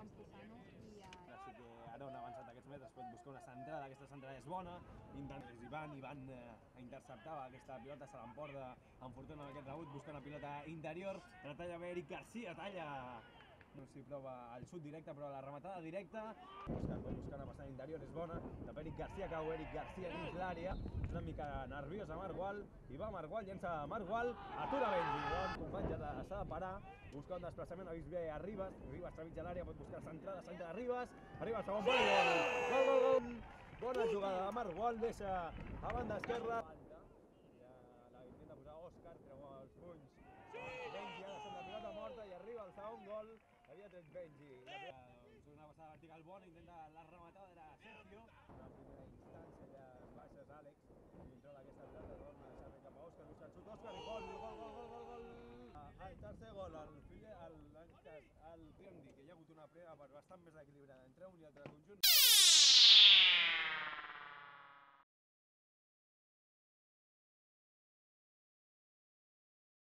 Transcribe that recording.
Campuzano i Així que Aron ha avançat aquests metres, pot buscar una centrada, aquesta centrada és bona, intentes Ivan interceptava aquesta pilota, se l'emporta amb fortuna en aquest rebut, busca una pilota interior, retalla bé Eric Garcia, talla, no s'hi prova el xut directe, però la rematada directa, pot buscar una passada interior, és bona, cap Eric Garcia, cau Eric Garcia dins l'àrea, és una mica nerviós a Margual, i va Margual, llença Margual, atura Benji, el company ja s'ha de parar, busca un desplaçament, ha vist bé a Ribas trepitja a l'àrea, pot buscar centrada, centra Ribas, arriba al segon pal, gol! Bona jugada de Margual, deixa a banda esquerra. La intenta posar Òscar, treu els punys. Benji ha de ser la pilota morta i arriba el segon gol. Havia tret Benji. Una passada vertical bona, intenta la rematada, era Sergio. Una primera instància, allà baixes Àlex, controla aquesta pilota, torna a deixar cap a Òscar, busca el xut, Òscar, i gol! El tercer gol, el Priondi, que hi ha hagut una prega bastant més equilibrada entre un i altre conjunt.